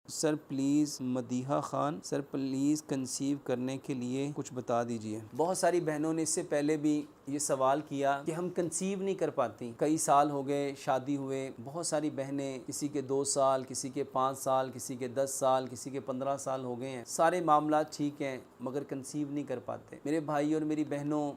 Sir please Madiha Khan, sir please conceive کرنے کے لیے کچھ بتا دیجئے۔ بہت ساری بہنوں نے اس سے پہلے بھی یہ سوال کیا کہ ہم کنسیو نہیں کر پاتی، کئی سال ہو گئے شادی ہوئے، بہت ساری بہنیں، کسی کے 2 سال، کسی کے 5 سال، کسی کے 10 سال، کسی کے 15 سال ہو گئے ہیں، سارے معاملات ٹھیک ہیں مگر کنسیو نہیں کر پاتے۔ میرے بھائی اور میری بہنوں،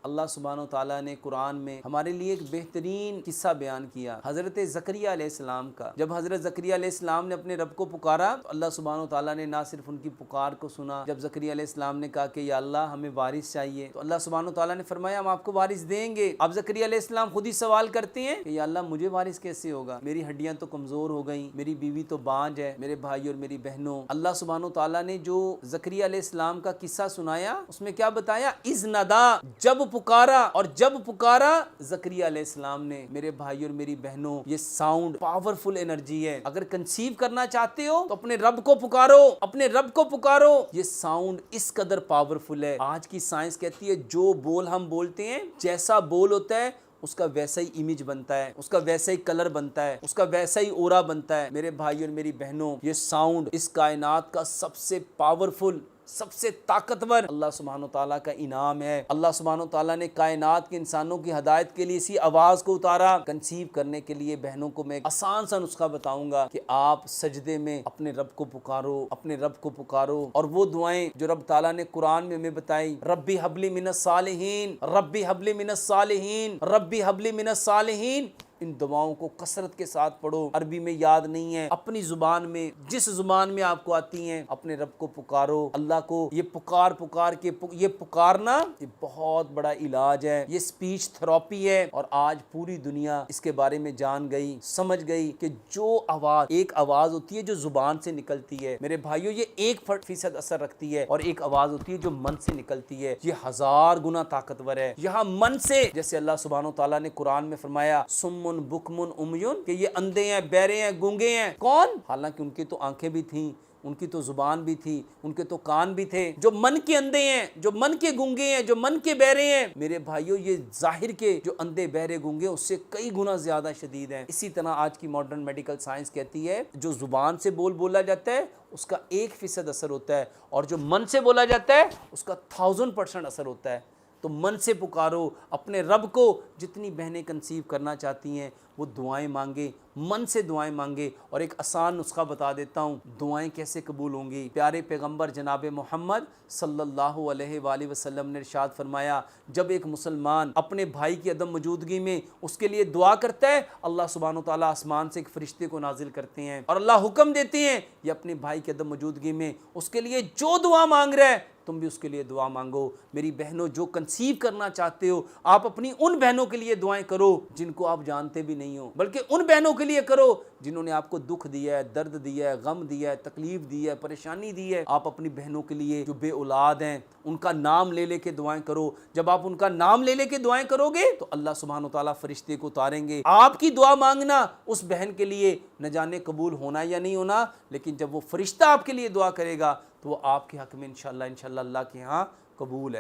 اللہ سبحانہ و تعالیٰ نے قرآن میں ہمارے لیے ایک بہترین قصہ بیان کیا حضرت زکریہ علیہ السلام کا۔ جب حضرت زکریہ علیہ السلام نے اپنے رب کو پکارا تو اللہ سبحانہ و تعالیٰ نے نہ صرف ان کی پکار کو سنا، جب زکریہ علیہ السلام نے کہا کہ یا اللہ ہمیں وارث چاہیے تو اللہ سبحانہ و تعالیٰ نے فرمایا ہم آپ کو وارث دیں گے۔ اب زکریہ علیہ السلام خود ہی سوال کرتے ہیں کہ یا اللہ مجھے وارث کیسے ہوگا، میری ہڈیاں تو کمزور ہو گئیں، میری بیوی تو بانج ہے۔ میرے بھائی اور میری بہنوں، اللہ سبحانہ و تعالیٰ نے جو زکریہ علیہ السلام کا قصہ سنایا اس میں کیا بتایا، اذ ندا، جب پکارا، اور جب پکارا زکریہ علیہ السلام نے۔ میرے بھائی اور میری بہنوں، یہ ساؤنڈ پاورفل انرجی ہے۔ اگر کنسیو کرنا چاہتے ہو تو اپنے رب کو پکارو، اپنے رب کو پکارو۔ یہ ساؤنڈ اس قدر پاورفل ہے، آج کی سائنس کہتی ہے جو بول ہم بولتے ہیں، جیسا بول ہوتا ہے اس کا ویسا ہی امیج بنتا ہے، اس کا ویسا ہی کلر بنتا ہے، اس کا ویسا ہی اورا بنتا ہے۔ میرے بھائی اور میری بہنوں، یہ ساؤنڈ اس کائنات کا سب سے پاورفل، سب سے طاقتور اللہ سبحانہ و تعالیٰ کا انعام ہے۔ اللہ سبحانہ و تعالیٰ نے کائنات کے انسانوں کی ہدایت کے لیے اسی آواز کو اتارا۔ کنسیو کرنے کے لیے بہنوں کو میں ایک آسان سا نسخہ بتاؤں گا کہ آپ سجدے میں اپنے رب کو پکارو، اپنے رب کو پکارو، اور وہ دعائیں جو رب تعالیٰ نے قرآن میں ہمیں بتائی، ربی حبلی من الصالحین، ربی حبلی من الصالحین، ربی حبلی من الصالحین، ان دعاؤں کو کثرت کے ساتھ پڑھو۔ عربی میں یاد نہیں ہے، اپنی زبان میں، جس زبان میں آپ کو آتی ہیں اپنے رب کو پکارو، اللہ کو۔ یہ پکار کے یہ پکارنا یہ بہت بڑا علاج ہے، یہ سپیچ تھراپی ہے، اور آج پوری دنیا اس کے بارے میں جان گئی، سمجھ گئی کہ جو آواز، ایک آواز ہوتی ہے جو زبان سے نکلتی ہے میرے بھائیوں، یہ 1% اثر رکھتی ہے، اور ایک آواز ہوتی ہے جو من سے نکلتی ہے، یہ 1000 گنا طاقتور ہے۔ یہاں من سے، جیسے اللہ سبحانہ و تعالیٰ نے قرآن میں فرمایا سمن بکمن امیون، کہ یہ اندھے ہیں، بہرے ہیں، گونگے ہیں۔ کون؟ حالانکہ ان کی تو آنکھیں بھی تھیں، ان کی تو زبان بھی تھی، ان کے تو کان بھی تھے۔ جو من کے اندھے ہیں، جو من کے گونگے ہیں، جو من کے بہرے ہیں، میرے بھائیوں یہ ظاہر کے جو اندھے بہرے گونگے اس سے کئی گنا زیادہ شدید ہیں۔ اسی طرح آج کی ماڈرن میڈیکل سائنس کہتی ہے جو زبان سے بولا جاتا ہے اس کا 1% اثر ہوتا ہے، اور جو من سے بولا جاتا ہے اس کا 1000% اثر ہوتا ہے۔ تو من سے پکارو اپنے رب کو۔ جتنی بہنیں کنسیو کرنا چاہتی ہیں وہ دعائیں مانگے، من سے دعائیں مانگے، اور ایک آسان نسخہ بتا دیتا ہوں دعائیں کیسے قبول ہوں گی۔ پیارے پیغمبر جناب محمد صلی اللہ علیہ وآلہ وسلم نے ارشاد فرمایا جب ایک مسلمان اپنے بھائی کی عدم موجودگی میں اس کے لیے دعا کرتا ہے، اللہ سبحانہ و تعالیٰ آسمان سے ایک فرشتے کو نازل کرتے ہیں، اور اللہ حکم دیتے ہیں یہ اپنے بھائی کی عدم موجودگی میں اس کے لیے جو دعا مانگ رہا ہے تم بھی اس کے لیے دعا مانگو۔ میری بہنوں، جو کنسیو کرنا چاہتے ہو آپ اپنی ان بہنوں کے لیے دعائیں کرو جن کو آپ جانتے بھی نہیں ہو، بلکہ ان بہنوں کے لیے کرو جنہوں نے آپ کو دکھ دیا ہے، درد دیا ہے، غم دیا ہے، تکلیف دی ہے، پریشانی دی ہے۔ آپ اپنی بہنوں کے لیے جو بے اولاد ہیں ان کا نام لے لے کے دعائیں کرو۔ جب آپ ان کا نام لے لے کے دعائیں کرو گے تو اللہ سبحانہ و تعالیٰ فرشتے کو اتاریں گے۔ آپ کی دعا مانگنا اس بہن کے لیے نہ جانے قبول ہونا یا نہیں ہونا، لیکن جب وہ فرشتہ آپ کے لیے دعا کرے گا تو وہ آپ کے حق میں انشاءاللہ اللہ کے ہاں قبول ہے۔